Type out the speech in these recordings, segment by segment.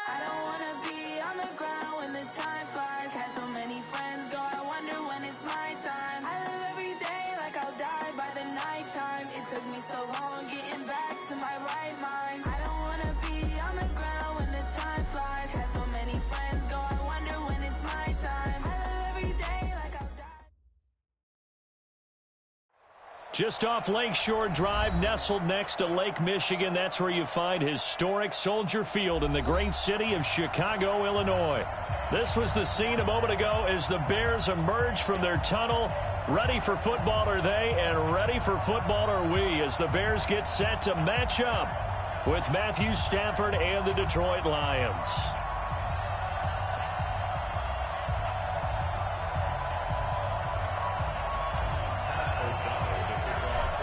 I don't wanna be on the ground when the time flies. Had so many friends go, I wonder when it's my time. I live every day like I'll die by the nighttime. It took me so long getting back to my right mind. I don't wanna be on the ground when the time flies. Had so many friends go, I wonder when it's my time. I live every day like I'll die. Just off Lakeshore Drive, nestled next to Lake Michigan, that's where you find historic Soldier Field in the great city of Chicago, Illinois. This was the scene a moment ago as the Bears emerged from their tunnel. Ready for football are they, and ready for football are we, as the Bears get set to match up with Matthew Stafford and the Detroit Lions.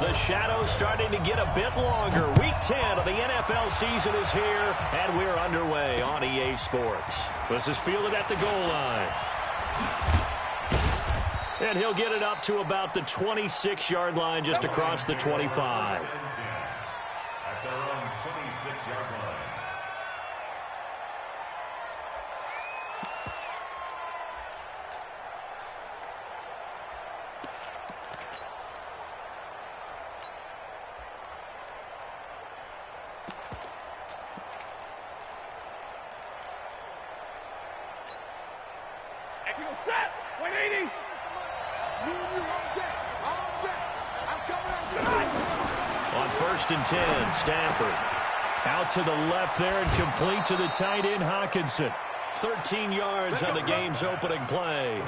The shadow's starting to get a bit longer. Week 10 of the NFL season is here, and we're underway on EA Sports. This is fielded at the goal line. And he'll get it up to about the 26-yard line, just across the 25. At their own 26-yard line. Set! 180! On 1st and 10, Stafford out to the left there and complete to the tight end, Hockenson. 13 yards on the game's opening play.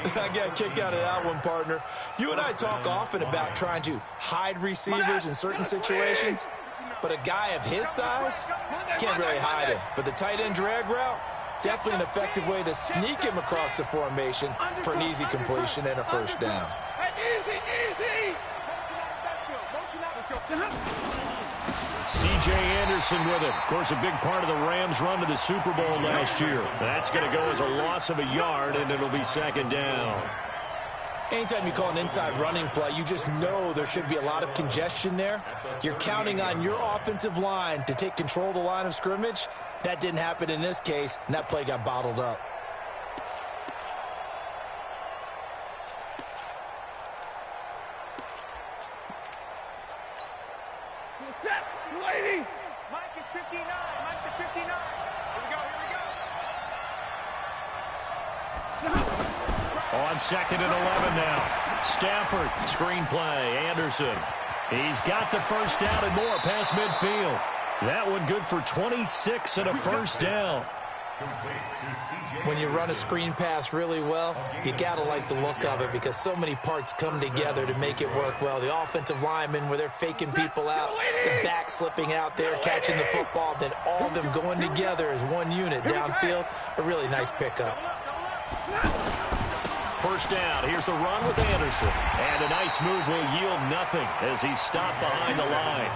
I got a kick out of that one, partner. You and I talk often about trying to hide receivers in certain situations, but a guy of his size can't really hide him. But the tight end drag route, definitely an effective way to sneak him across the formation for an easy completion and a first down. C.J. Anderson with him. Of course, a big part of the Rams' run to the Super Bowl last year. That's going to go as a loss of a yard, and it'll be second down. Anytime you call an inside running play, you just know there should be a lot of congestion there. You're counting on your offensive line to take control of the line of scrimmage. That didn't happen in this case, and that play got bottled up. Set! 280! Mike is 59. Mike is 59. Here we go, here we go. On 2nd and 11 now. Stafford, screen play, Anderson. He's got the first down and more past midfield. That one good for 26 and a first down. When you run a screen pass really well, you got to like the look of it because so many parts come together to make it work well. The offensive linemen, where they're faking people out, the back slipping out there, catching the football, then all of them going together as one unit downfield. A really nice pickup. First down. Here's the run with Anderson. And a nice move will yield nothing as he's stopped behind the line.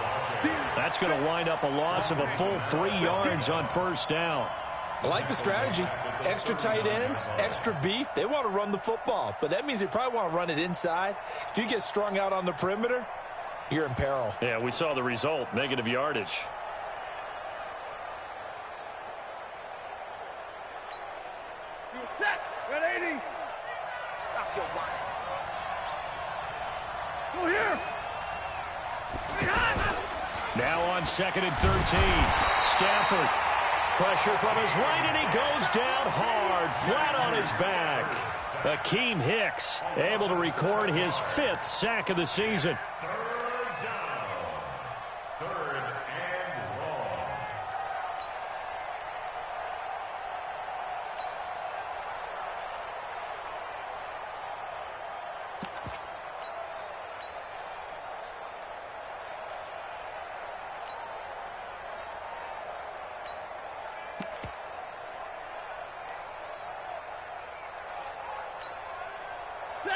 That's going to wind up a loss of a full 3 yards on first down. I like the strategy. Extra tight ends, extra beef. They want to run the football, but that means they probably want to run it inside. If you get strung out on the perimeter, you're in peril. Yeah, we saw the result, negative yardage. Set! 180! Stop your whining. Go here! Now on 2nd and 13. Stafford. Pressure from his right, and he goes down hard, flat on his back. Akeem Hicks able to record his 5th sack of the season.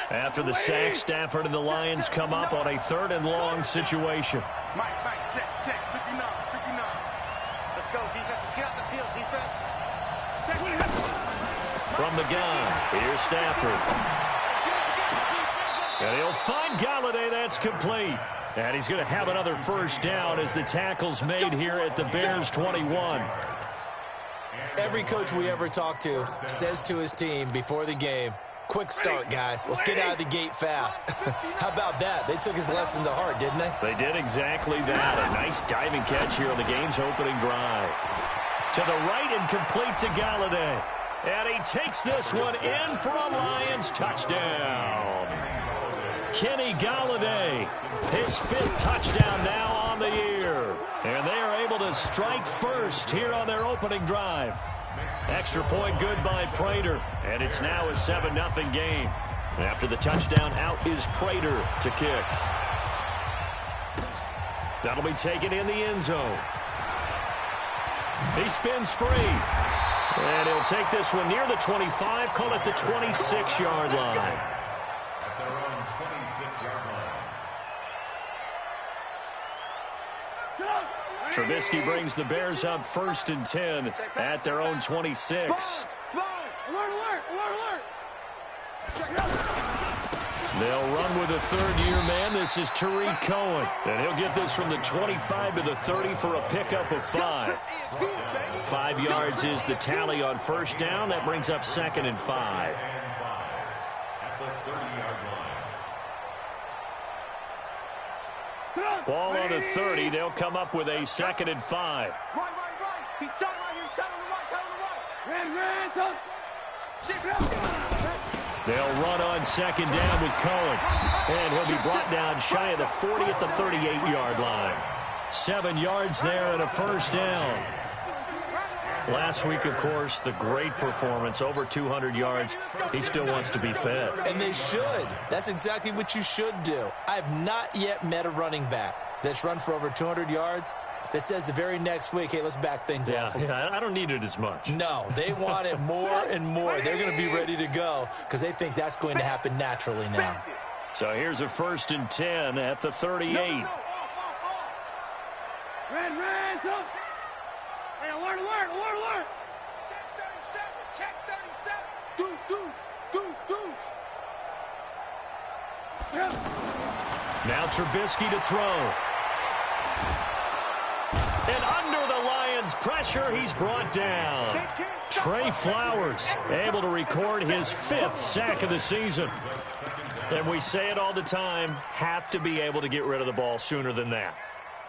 After the sack, Stafford and the Lions come up on a 3rd and long situation. Mike, check. 59. Let's go, defense. Let's get out the field, defense. From the gun, here's Stafford. And he'll find Galladay. That's complete. And he's going to have another first down as the tackle's made here at the Bears 21. Every coach we ever talk to says to his team before the game, quick start, guys. Let's get out of the gate fast. How about that? They took his lesson to heart, didn't they? They did exactly that. A nice diving catch here on the game's opening drive. To the right and complete to Galladay. And he takes this one in for a Lions touchdown. Kenny Galladay, his 5th touchdown now on the year. And they are able to strike first here on their opening drive. Extra point good by Prater. And it's now a 7-0 game. After the touchdown, out is Prater to kick. That'll be taken in the end zone. He spins free. And he'll take this one near the 25, call it the 26-yard line. At their own 26-yard line. Trubisky brings the Bears up 1st and 10 at their own 26. They'll run with a third-year man. This is Tariq Cohen. And he'll get this from the 25 to the 30 for a pickup of 5. 5 yards is the tally on first down. That brings up 2nd and 5. At the 30-yard line. Ball on the 30. They'll come up with a 2nd and 5. Right. He's down right here. He's down on the right. They'll run on 2nd down with Cohen. And he'll be brought down shy of the 40 at the 38-yard line. 7 yards there and a first down. Last week, of course, the great performance, over 200 yards. He still wants to be fed. And they should. That's exactly what you should do. I have not yet met a running back that's run for over 200 yards that says the very next week, hey, let's back things up. Yeah, I don't need it as much. No, they want it more and more. They're going to be ready to go because they think that's going to happen naturally now. So here's a 1st and 10 at the 38. Red, hey, alert. Check 37. Deuce. Now Trubisky to throw. And under the Lions' pressure, he's brought down. Trey Flowers able to record his 5th sack of the season. And we say it all the time, have to be able to get rid of the ball sooner than that.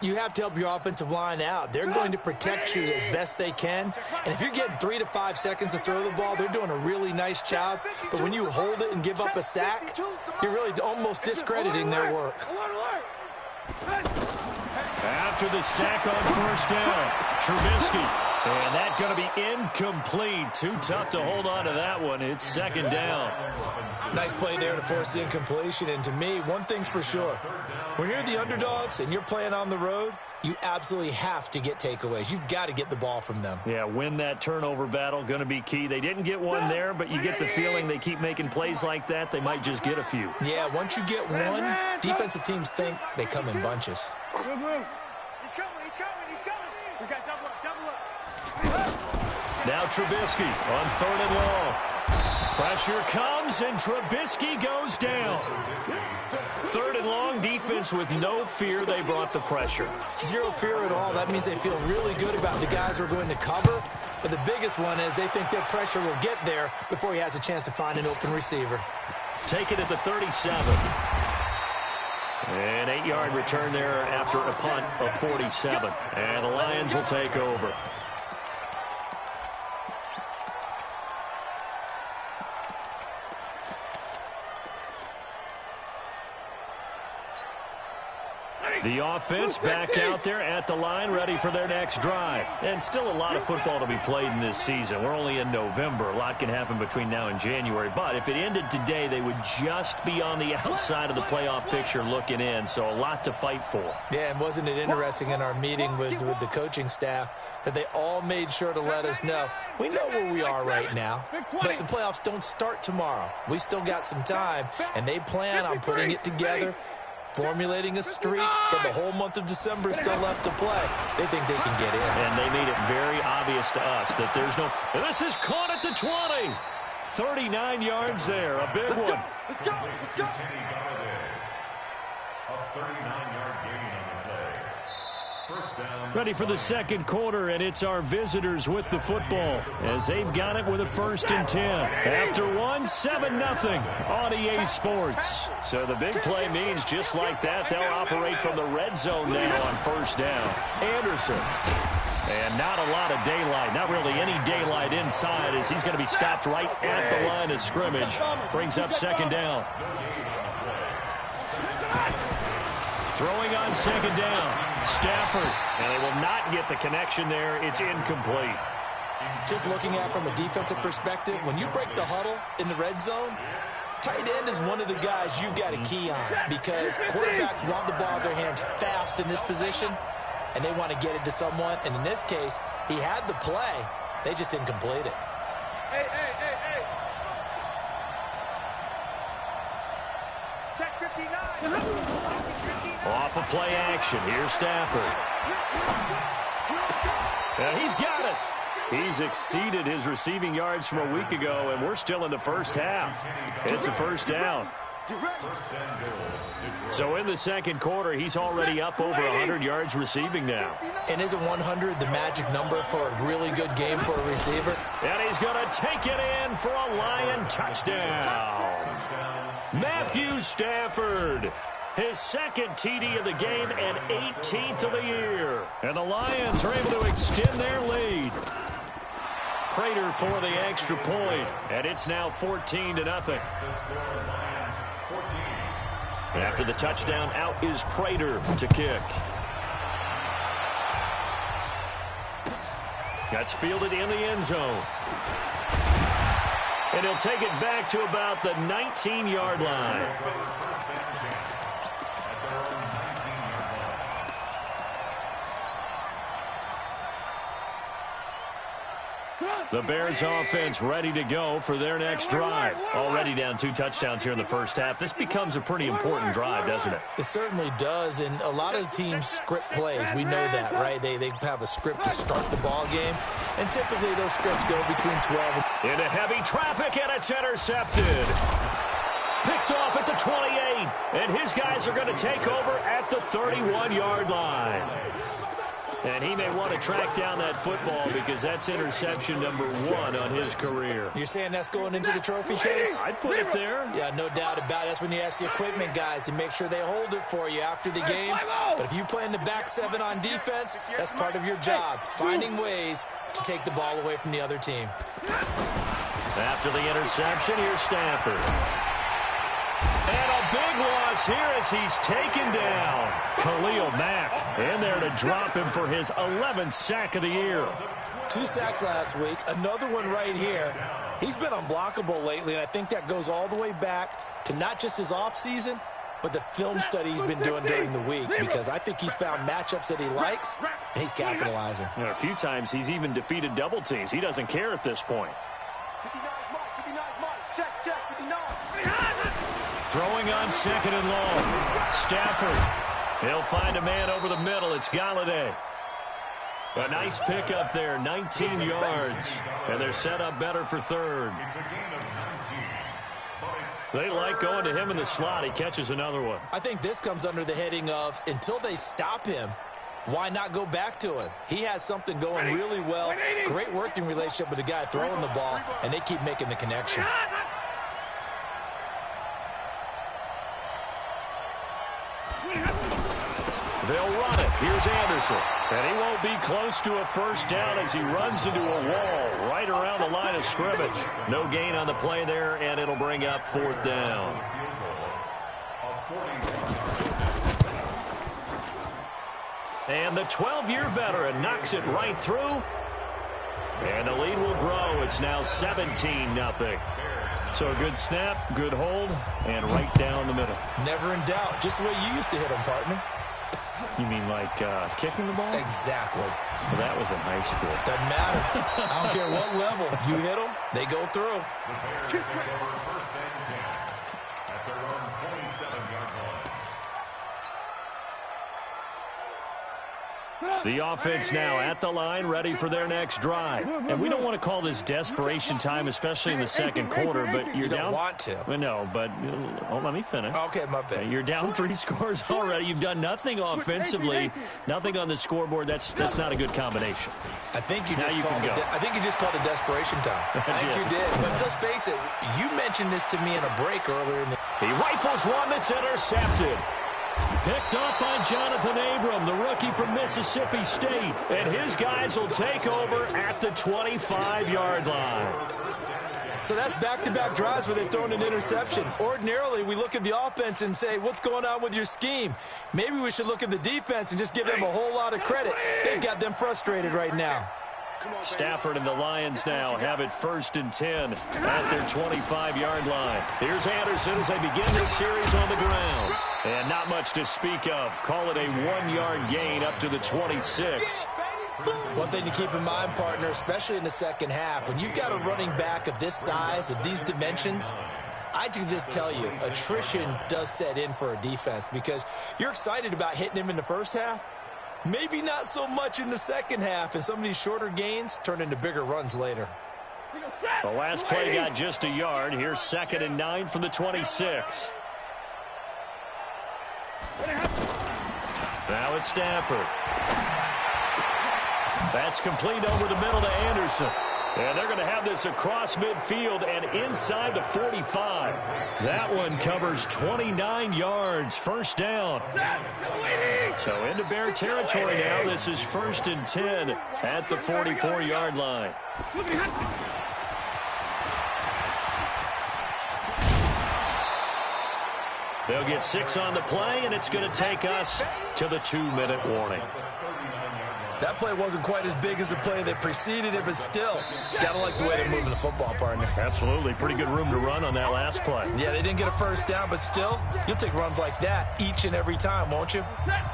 You have to help your offensive line out. They're going to protect you as best they can. And if you're getting 3 to 5 seconds to throw the ball, they're doing a really nice job. But when you hold it and give up a sack, you're really almost discrediting their work. After the sack on first down, Trubisky. And that's going to be incomplete. Too tough to hold on to that one. It's 2nd down. Nice play there to force the incompletion. And to me, one thing's for sure. When you're the underdogs and you're playing on the road, you absolutely have to get takeaways. You've got to get the ball from them. Yeah, win that turnover battle, going to be key. They didn't get one there, but you get the feeling they keep making plays like that, they might just get a few. Yeah, once you get one, defensive teams think they come in bunches. He's coming. We got double up. Now Trubisky on 3rd and long. Pressure comes, and Trubisky goes down. 3rd and long, defense with no fear. They brought the pressure. Zero fear at all. That means they feel really good about the guys who are going to cover. But the biggest one is they think their pressure will get there before he has a chance to find an open receiver. Take it at the 37. An 8-yard return there after a punt of 47. And the Lions will take over. The offense back out there at the line, ready for their next drive. And still a lot of football to be played in this season. We're only in November. A lot can happen between now and January. But if it ended today, they would just be on the outside of the playoff picture looking in. So a lot to fight for. Yeah, and wasn't it interesting in our meeting with the coaching staff that they all made sure to let us know, we know where we are right now, but the playoffs don't start tomorrow. We still got some time, and they plan on putting it together, formulating a streak, and the whole month of December is still left to play. They think they can get in. And they made it very obvious to us that there's no... This is caught at the 20. 39 yards there, a big one. Let's go. A 39-yard Ready for the second quarter, and it's our visitors with the football as they've got it with a 1st and 10. After one, 7-0 on EA Sports. So the big play means just like that, they'll operate from the red zone now on 1st down. Anderson. And not a lot of daylight, not really any daylight inside as he's going to be stopped right at the line of scrimmage. Brings up 2nd down. Throwing on 2nd down. Stafford, and they will not get the connection there. It's incomplete. Just looking at it from a defensive perspective, when you break the huddle in the red zone, tight end is one of the guys you've got to key on because quarterbacks want the ball in their hands fast in this position, and they want to get it to someone. And in this case, he had the play. They just didn't complete it. Hey. Check 59. Off of play action. Here's Stafford. And he's got it. He's exceeded his receiving yards from a week ago, and we're still in the 1st half. It's a 1st down. So in the second quarter, he's already up over 100 yards receiving now. And isn't 100 the magic number for a really good game for a receiver? And he's going to take it in for a Lion touchdown. Matthew Stafford. His 2nd TD of the game and 18th of the year. And the Lions are able to extend their lead. Prater for the extra point. And it's now 14-0. After the touchdown, out is Prater to kick. That's fielded in the end zone. And he'll take it back to about the 19-yard line. The Bears offense ready to go for their next drive. Already down 2 touchdowns here in the 1st half. This becomes a pretty important drive, doesn't it? It certainly does, and a lot of teams script plays. We know that, right? They have a script to start the ball game, and typically those scripts go between 12 and... Into heavy traffic, and it's intercepted. Picked off at the 28, and his guys are going to take over at the 31-yard line. And he may want to track down that football because that's interception number 1 on his career. You're saying that's going into the trophy case? I'd put it there. Yeah, no doubt about it. That's when you ask the equipment guys to make sure they hold it for you after the game. But if you play in the back 7 on defense, that's part of your job, finding ways to take the ball away from the other team. After the interception, here's Stafford. And a big loss here as he's taken down. Khalil Mack in there to drop him for his 11th sack of the year. 2 sacks last week, another one right here. He's been unblockable lately, and I think that goes all the way back to not just his offseason, but the film study he's been doing during the week, because I think he's found matchups that he likes, and he's capitalizing. You know, a few times he's even defeated double teams. He doesn't care at this point. Throwing on 2nd and long. Stafford. He'll find a man over the middle. It's Galladay. A nice pickup there, 19 yards. And they're set up better for 3rd. They like going to him in the slot. He catches another one. I think this comes under the heading of, until they stop him, why not go back to him? He has something going really well. Great working relationship with the guy throwing the ball, and they keep making the connection. They'll run it. Here's Anderson. And he won't be close to a 1st down as he runs into a wall right around the line of scrimmage. No gain on the play there, and it'll bring up 4th down. And the 12-year veteran knocks it right through. And the lead will grow. It's now 17-0. So a good snap, good hold, and right down the middle. Never in doubt. Just the way you used to hit them, partner. You mean like kicking the ball? Exactly. Well, that was in high school. Doesn't matter. I don't care what level. You hit them, they go through. At their own 27-yard line. The offense now at the line, ready for their next drive. And we don't want to call this desperation time, especially in the second quarter, but you're down. You don't want to. No, but let me finish. Okay, my bad. You're down 3 scores already. You've done nothing offensively, nothing on the scoreboard. That's not a good combination. I think you just called it desperation time. I think you did. But let's face it, you mentioned this to me in a break earlier in the... He rifles one that's intercepted. Picked up by Jonathan Abram, the rookie from Mississippi State. And his guys will take over at the 25-yard line. So that's back-to-back drives where they've thrown an interception. Ordinarily, we look at the offense and say, what's going on with your scheme? Maybe we should look at the defense and just give them a whole lot of credit. They've got them frustrated right now. Stafford and the Lions now have it 1st and 10 at their 25-yard line. Here's Anderson as they begin this series on the ground. And not much to speak of. Call it a 1-yard gain up to the 26. One thing to keep in mind, partner, especially in the second half, when you've got a running back of this size, of these dimensions, I can just tell you, attrition does set in for a defense because you're excited about hitting him in the first half. Maybe not so much in the second half, and some of these shorter gains turn into bigger runs later. The last play got just a yard. Here's 2nd and 9 from the 26. Now it's Stafford. That's complete over the middle to Anderson. And they're going to have this across midfield and inside the 45. That one covers 29 yards. 1st down. So into Bear territory now. This is 1st and 10 at the 44-yard line. They'll get 6 on the play, and it's going to take us to the 2-minute warning. That play wasn't quite as big as the play that preceded it, but still, gotta like the way they're moving the football, partner. Absolutely. Pretty good room to run on that last play. Yeah, they didn't get a 1st down, but still, you'll take runs like that each and every time, won't you?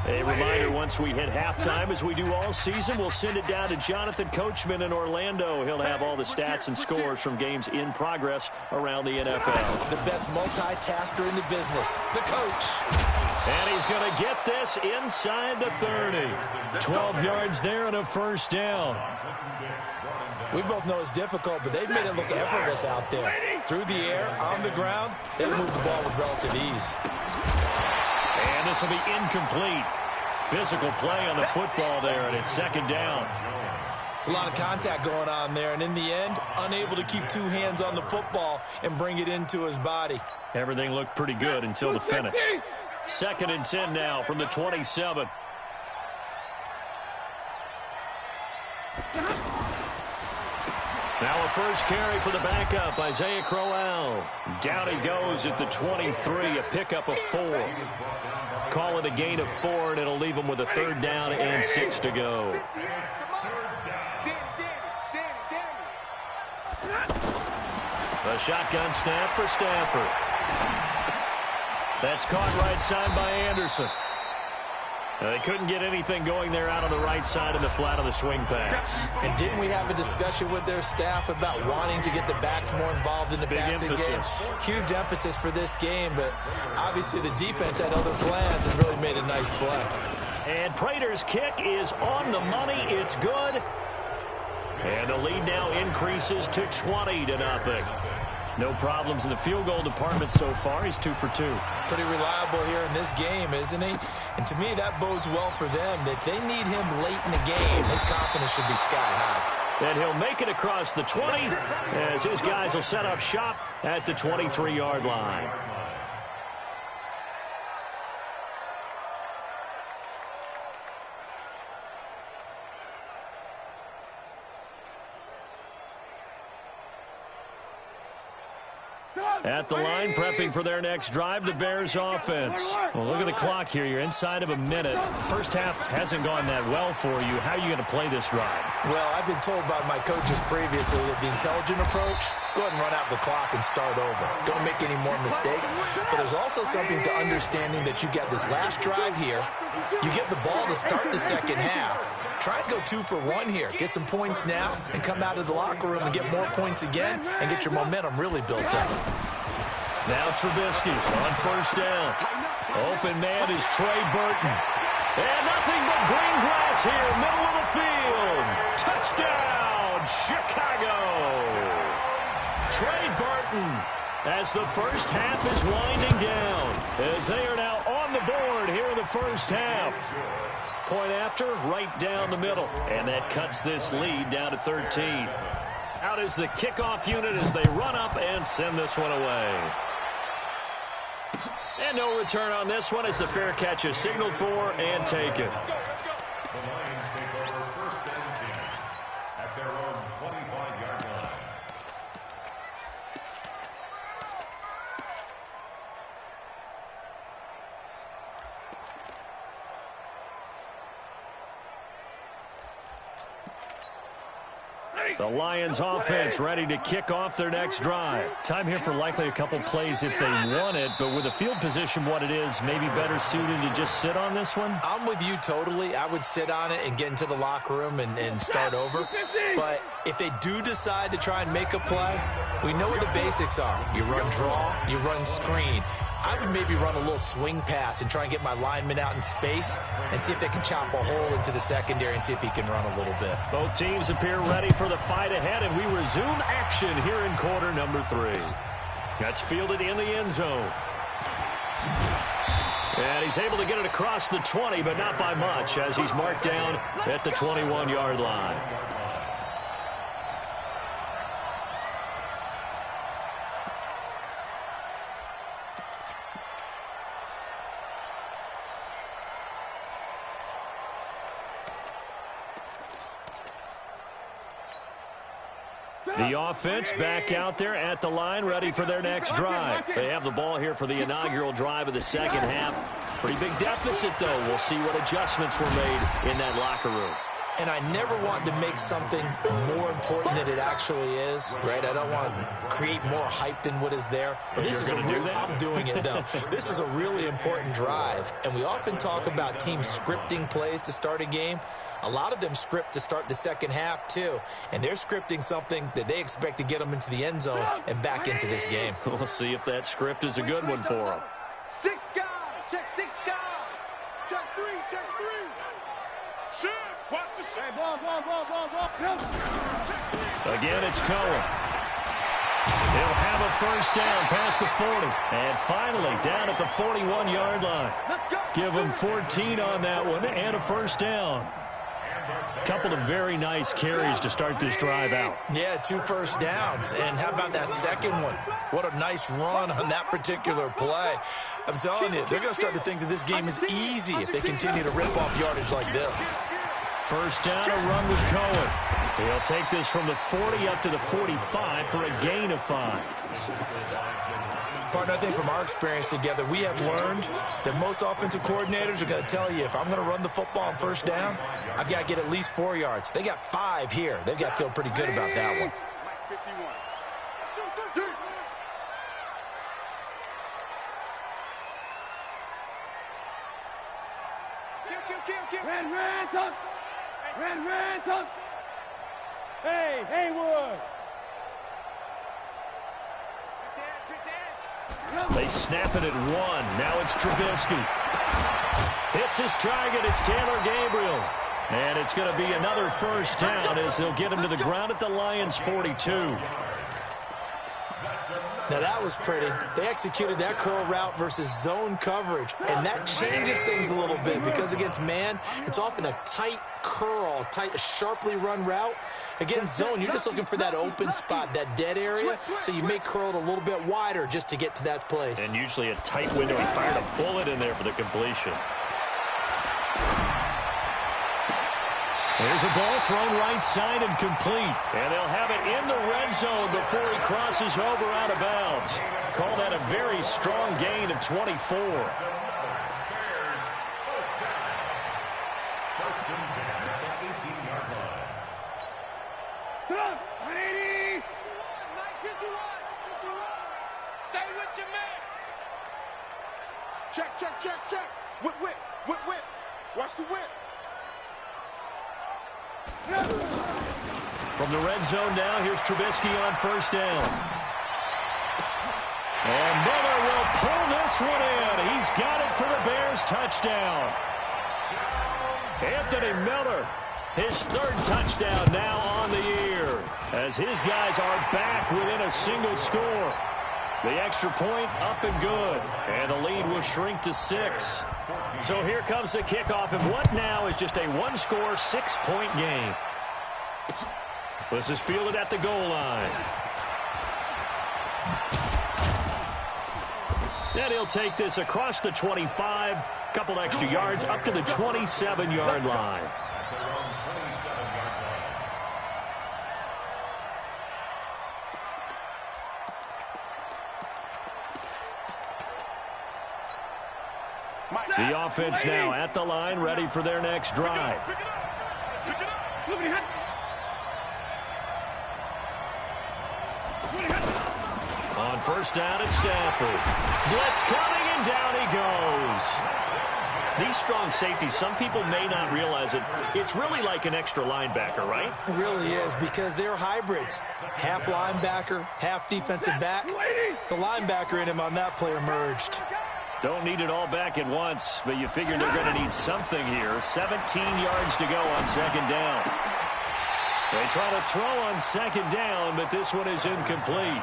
A reminder, once we hit halftime, as we do all season, we'll send it down to Jonathan Coachman in Orlando. He'll have all the stats and scores from games in progress around the NFL. The best multitasker in the business, the coach. And he's going to get this inside the 30. 12 yards there and a 1st down. We both know it's difficult, but they've made it look effortless out there. Through the air, on the ground, they move the ball with relative ease. And this will be incomplete. Physical play on the football there, and it's 2nd down. It's a lot of contact going on there, and in the end, unable to keep 2 hands on the football and bring it into his body. Everything looked pretty good until the finish. 2nd and 10 now from the 27. Now a 1st carry for the backup, Isaiah Crowell. Down he goes at the 23, a pickup of 4. Call it a gain of 4, and it'll leave him with a 3rd down and 6 to go. The shotgun snap for Stafford. That's caught right side by Anderson. They couldn't get anything going there out on the right side of the flat of the swing pass. And didn't we have a discussion with their staff about wanting to get the backs more involved in the passing game? Huge emphasis for this game, but obviously the defense had other plans and really made a nice play. And Prater's kick is on the money. It's good. And the lead now increases to 20-0. No problems in the field goal department so far. He's 2 for 2. Pretty reliable here in this game, isn't he? And to me, that bodes well for them. If they need him late in the game, his confidence should be sky high. And he'll make it across the 20 as his guys will set up shop at the 23-yard line. At the line, prepping for their next drive, the Bears offense. Well, look at the clock here. You're inside of a minute. The first half hasn't gone that well for you. How are you going to play this drive? Well, I've been told by my coaches previously that the intelligent approach, go ahead and run out the clock and start over. Don't make any more mistakes. But there's also something to understanding that you get this last drive here. You get the ball to start the second half. Try and go 2 for 1 here. Get some points now and come out of the locker room and get more points again and get your momentum really built up. Now Trubisky on 1st down. Open man is Trey Burton. And nothing but green grass here, middle of the field. Touchdown, Chicago. Trey Burton, as the first half is winding down, as they are now on the board here in the first half. Point after, right down the middle. And that cuts this lead down to 13. Out is the kickoff unit as they run up and send this one away. And no return on this one as the fair catch is signaled for and taken. The Lions take over first and 10 at their own 25-yard line. The Lions offense ready to kick off their next drive. Time here for likely a couple plays if they want it, but with the field position what it is, maybe better suited to just sit on this one? I'm with you totally. I would sit on it and get into the locker room and start over. But if they do decide to try and make a play, we know what the basics are. You run draw, you run screen. I would maybe run a little swing pass and try and get my lineman out in space and see if they can chop a hole into the secondary and see if he can run a little bit. Both teams appear ready for the fight ahead, and we resume action here in quarter number 3. That's fielded in the end zone. And he's able to get it across the 20, but not by much, as he's marked down at the 21-yard line. The offense back out there at the line, ready for their next drive. They have the ball here for the inaugural drive of the second half. Pretty big deficit, though. We'll see what adjustments were made in that locker room. And I never want to make something more important than it actually is, right? I don't want to create more hype than what is there. But this is I'm doing it, though. This is a really important drive. And we often talk about teams scripting plays to start a game. A lot of them script to start the second half, too. And they're scripting something that they expect to get them into the end zone and back into this game. We'll see if that script is a good one for them. 6 guys. Check 6 guys. Check 3. Check 3. Shift. Watch the shift. Hey, ball. Again, it's Cohen. He'll have a first down past the 40. And finally, down at the 41-yard line. Give him 14 on that one and a first down. Couple of very nice carries to start this drive out. Yeah, 2 first downs. And how about that second one? What a nice run on that particular play. I'm telling you, they're going to start to think that this game is easy if they continue to rip off yardage like this. First down, a run with Cohen. He'll take this from the 40 up to the 45 for a gain of 5. Partner, I think from our experience together, we have learned that most offensive coordinators are going to tell you, if I'm going to run the football on first down, I've got to get at least 4 yards. They got 5 here. They've got to feel pretty good about that one. Red. Hey, Haywood. They snap it at 1. Now it's Trubisky. Hits his target. It's Taylor Gabriel. And it's going to be another first down as they'll get him to the ground at the Lions' 42. Now, that was pretty. They executed that curl route versus zone coverage, and that changes things a little bit because against man, it's often a tight curl, sharply run route. Against zone, you're just looking for that open spot, that dead area, so you may curl it a little bit wider just to get to that place. And usually a tight window. He fired a bullet in there for the completion. There's a ball thrown right side and complete. And they'll have it in the red zone before he crosses over out of bounds. Call that a very strong gain of 24. Stay with your man. Check. Whip. Watch the whip. From the red zone now, here's Trubisky on first down. And Miller will pull this one in. He's got it for the Bears touchdown. Anthony Miller, his third touchdown now on the year, as his guys are back within a single score. The extra point up and good, and the lead will shrink to 6. So here comes the kickoff, and what now is just a one-score, 6-point game. This is fielded at the goal line. And he'll take this across the 25, couple extra yards up to the 27-yard line. The offense now at the line, ready for their next drive. On first down, it's Stafford. Blitz coming, and down he goes. These strong safeties, some people may not realize it. It's really like an extra linebacker, right? It really is, because they're hybrids. Half linebacker, half defensive back. The linebacker in him on that play emerged. Don't need it all back at once, but you figure they're going to need something here. 17 yards to go on second down. They try to throw on second down, but this one is incomplete.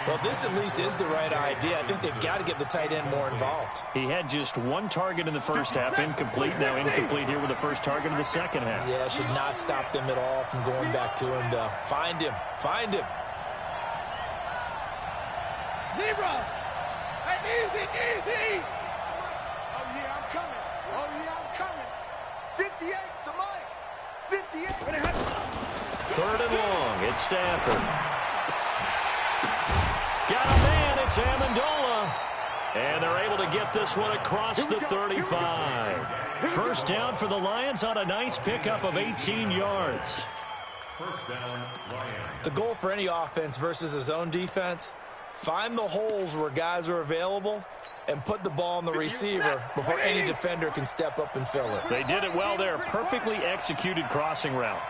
Well, this at least is the right idea. I think they've got to get the tight end more involved. He had just one target in the first half, incomplete. Now incomplete here with the first target of the second half. Yeah, should not stop them at all from going back to him to find him. Find him. Zebra! Easy, easy! Oh, yeah, I'm coming. Oh, yeah, I'm coming. 58's the money. 58. Third and long. It's Stafford. Got a man. It's Amendola. And they're able to get this one across the 35. First down for the Lions on a nice pickup of 18 yards. First down, Lions. The goal for any offense versus his own defense, find the holes where guys are available and put the ball on the receiver before any defender can step up and fill it. They did it well there. Perfectly executed crossing route.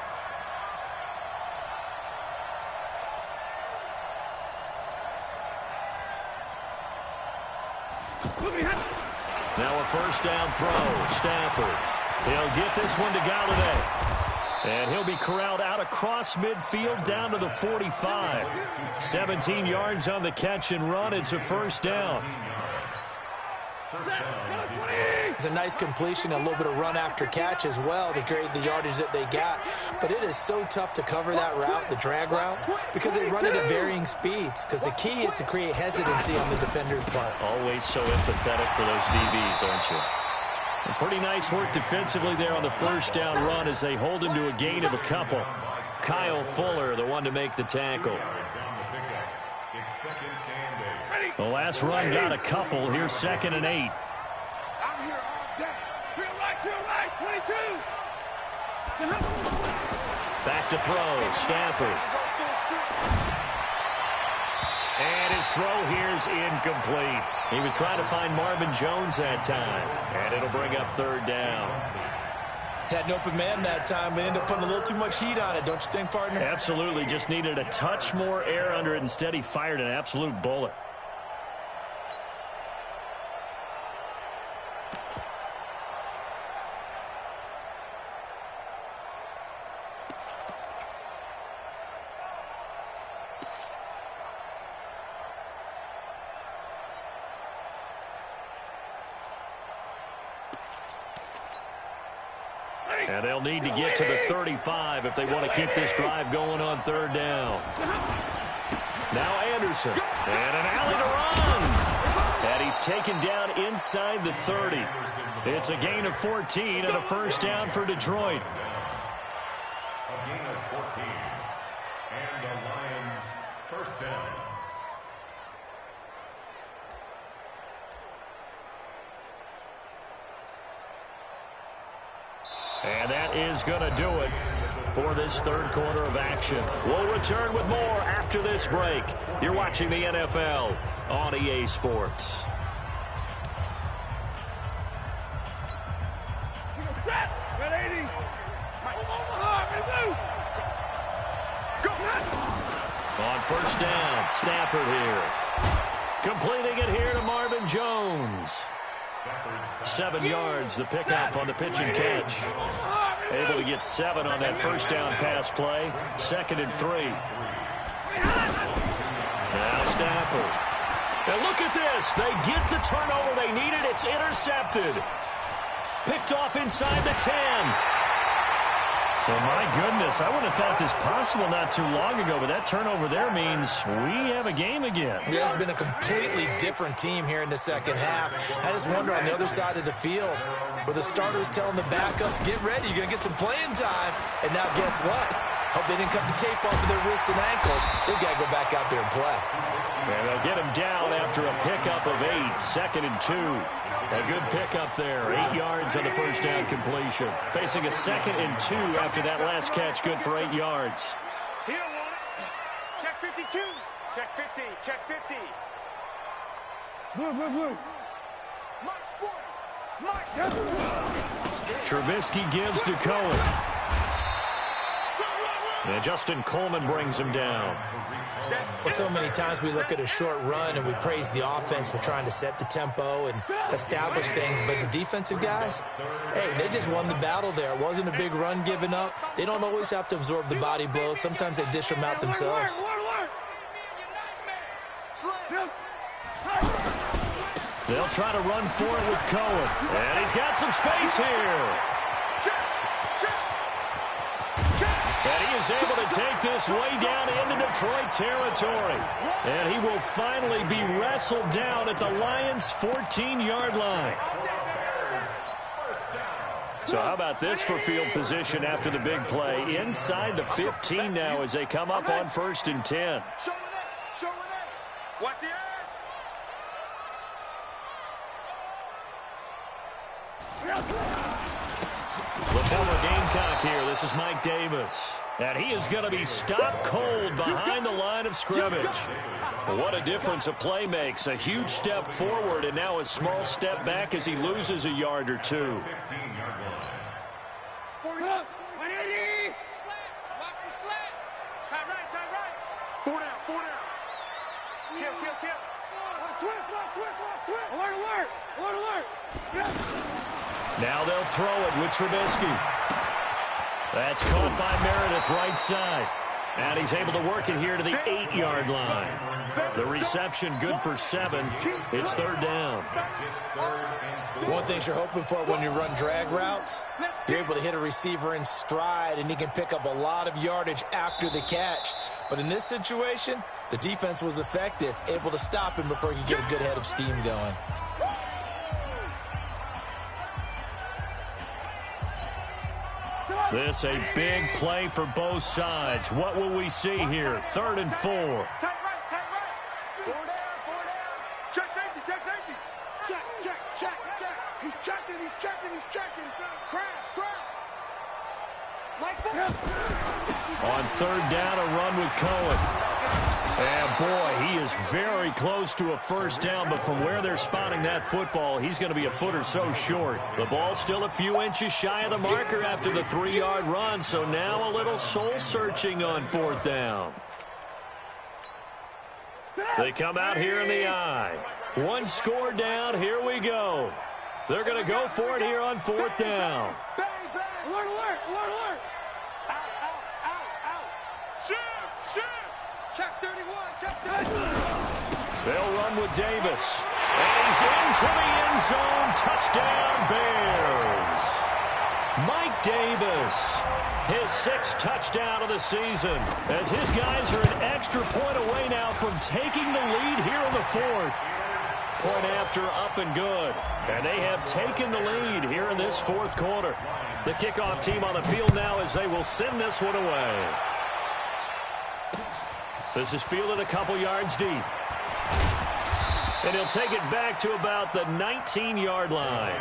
Now a first down throw. Stafford. He'll get this one to Galladay. And he'll be corralled out across midfield down to the 45. 17 yards on the catch and run. It's a first down. It's a nice completion, a little bit of run after catch as well to create the yardage that they got. But it is so tough to cover that route, the drag route, because they run it at varying speeds. Because the key is to create hesitancy on the defender's part. Always so empathetic for those DBs, aren't you? And pretty nice work defensively there on the first down run as they hold him to a gain of a couple. Kyle Fuller, the one to make the tackle. The last run got a couple. Here's 2nd and 8. I'm here all day. To your right, 22. Back to throw. Stafford. And his throw here's incomplete. He was trying to find Marvin Jones that time. And it'll bring up third down. Had an open man that time, but ended up putting a little too much heat on it, don't you think, partner? Absolutely. Just needed a touch more air under it. Instead, he fired an absolute bullet. And they'll need to get to the 35 if they want to keep this drive going on third down. Now Anderson. And an alley to run. And he's taken down inside the 30. It's a gain of 14 and a first down for Detroit. A gain of 14. And the Lions first down. And that is going to do it for this third quarter of action. We'll return with more after this break. You're watching the NFL on EA Sports. On first down, Stafford here. Completing it here to Marvin Jones. Stafford's 7 yards, the pickup on the pitch and catch. Able to get 7 on that first down pass play. 2nd and 3. Now Stafford. And look at this. They get the turnover they needed. It's intercepted. Picked off inside the 10. So, my goodness, I wouldn't have thought this possible not too long ago, but that turnover there means we have a game again. Yeah, it's been a completely different team here in the second half. I just wonder on the other side of the field, where the starters telling the backups, get ready, you're going to get some playing time. And now guess what? Hope they didn't cut the tape off of their wrists and ankles. They've got to go back out there and play. And they'll get him down after a pickup of 8, 2nd and 2. A good pickup there, 8 yards on the first down completion. Facing a 2nd and 2 after that last catch, good for 8 yards. He don't want it. Check 52. Check 50. Check 50. Blue. Mike's 40. Mike. Trubisky gives to Cohen. And Justin Coleman brings him down. Well, so many times we look at a short run and we praise the offense for trying to set the tempo and establish things, but the defensive guys, hey, they just won the battle there. It wasn't a big run given up. They don't always have to absorb the body blows. Sometimes they dish them out themselves. They'll try to run for it with Cohen. And he's got some space here. And he is able to take this way down into Detroit territory. And he will finally be wrestled down at the Lions' 14-yard line. So how about this for field position after the big play? Inside the 15 now as they come up on 1st and 10. Watch the edge. The former Gamecock here. This is Mike Davis. And he is going to be stopped cold behind the line of scrimmage. What a difference a play makes. A huge step forward and now a small step back as he loses a yard or 2. 180. 180. Watch the slant. Tie right. 4 down. Kill. Switch. Alert. Now they'll throw it with Trubisky. That's caught by Meredith right side. And he's able to work it here to the 8-yard line. The reception good for 7. It's 3rd down. One thing you're hoping for when you run drag routes, you're able to hit a receiver in stride and he can pick up a lot of yardage after the catch. But in this situation, the defense was effective, able to stop him before he could get a good head of steam going. This a big play for both sides. What will we see here? 3rd and 4. Tight right. 4 down. Check safety. Check. He's checking. Crash. On 3rd down, a run with Cohen. And boy, he is very close to a first down, but from where they're spotting that football, he's going to be a foot or so short. The ball's still a few inches shy of the marker after the 3-yard run, so now a little soul-searching on 4th down. They come out here in the eye. 1 score down, here we go. They're going to go for it here on 4th down. Alert. Out. Shoot. Check 31. They'll run with Davis. And he's into the end zone. Touchdown, Bears. Mike Davis, his 6th touchdown of the season, as his guys are an extra point away now from taking the lead here in the 4th. Point after, up and good. And they have taken the lead here in this 4th quarter. The kickoff team on the field now as they will send this one away. This is fielded a couple yards deep. And he'll take it back to about the 19-yard line.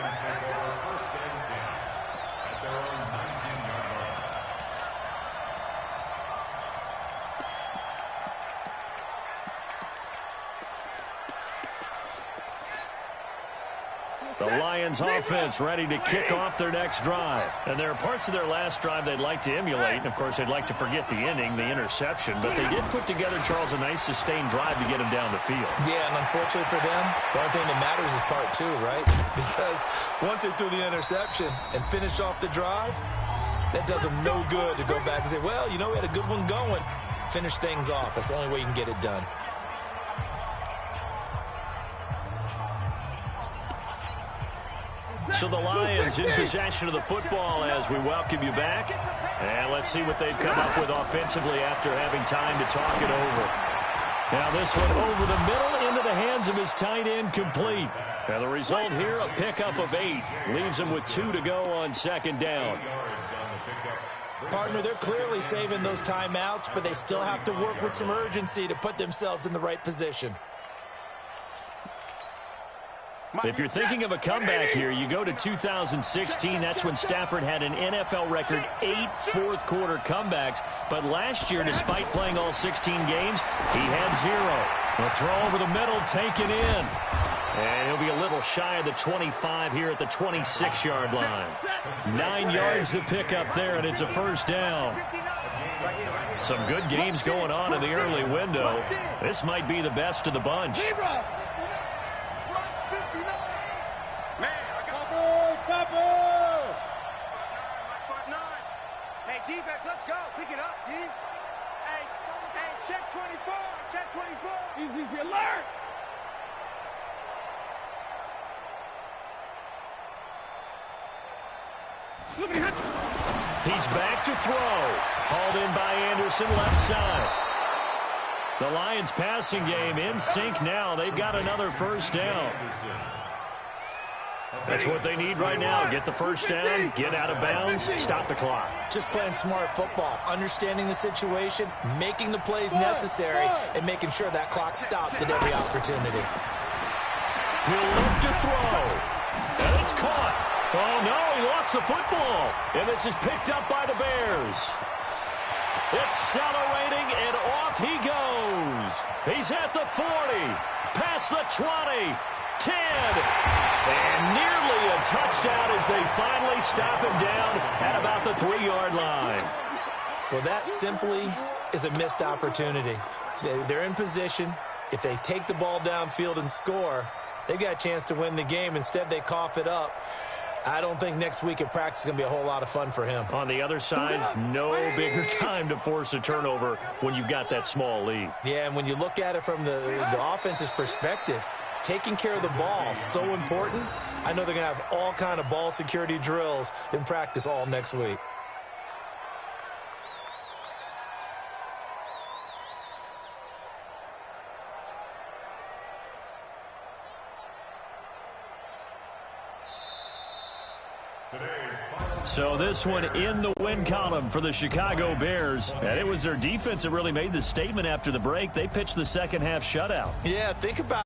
The Lions offense ready to kick off their next drive. And there are parts of their last drive they'd like to emulate. And, of course, they'd like to forget the ending, the interception. But they did put together, Charles, a nice sustained drive to get him down the field. Yeah, and unfortunately for them, the only thing that matters is part two, right? Because once they threw the interception and finished off the drive, that does them no good to go back and say, well, you know, we had a good one going. Finish things off. That's the only way you can get it done. So the Lions in possession of the football as we welcome you back. And let's see what they've come up with offensively after having time to talk it over. Now this one over the middle into the hands of his tight end, complete. Now the result here, a pickup of 8. Leaves him with 2 to go on second down. Partner, they're clearly saving those timeouts, but they still have to work with some urgency to put themselves in the right position. If you're thinking of a comeback here, you go to 2016. That's when Stafford had an NFL record 8 fourth-quarter comebacks. But last year, despite playing all 16 games, he had 0. The throw over the middle, taken in. And he'll be a little shy of the 25 here at the 26-yard line. 9 yards to pick up there, and it's a first down. Some good games going on in the early window. This might be the best of the bunch. Defense, let's go. Pick it up, D. Hey, check 24. Check 24. Easy, alert. He's back to throw. Hauled in by Anderson, left side. The Lions passing game in sync now. They've got another first down. That's what they need right now. Get the first down, get out of bounds, stop the clock. Just playing smart football, understanding the situation, making the plays necessary, and making sure that clock stops at every opportunity. He'll look to throw. And it's caught. Oh, no, he lost the football. And this is picked up by the Bears. Accelerating, and off he goes. He's at the 40, past the 20. 10, and nearly a touchdown as they finally stop him down at about the 3-yard line. Well, that simply is a missed opportunity. They're in position. If they take the ball downfield and score, they've got a chance to win the game. Instead, they cough it up. I don't think next week at practice is going to be a whole lot of fun for him. On the other side, no bigger time to force a turnover when you've got that small lead. Yeah, and when you look at it from the offense's perspective, taking care of the ball, so important. I know they're going to have all kind of ball security drills in practice all next week. So this one in the win column for the Chicago Bears. And it was their defense that really made the statement after the break. They pitched the second half shutout. Yeah, think about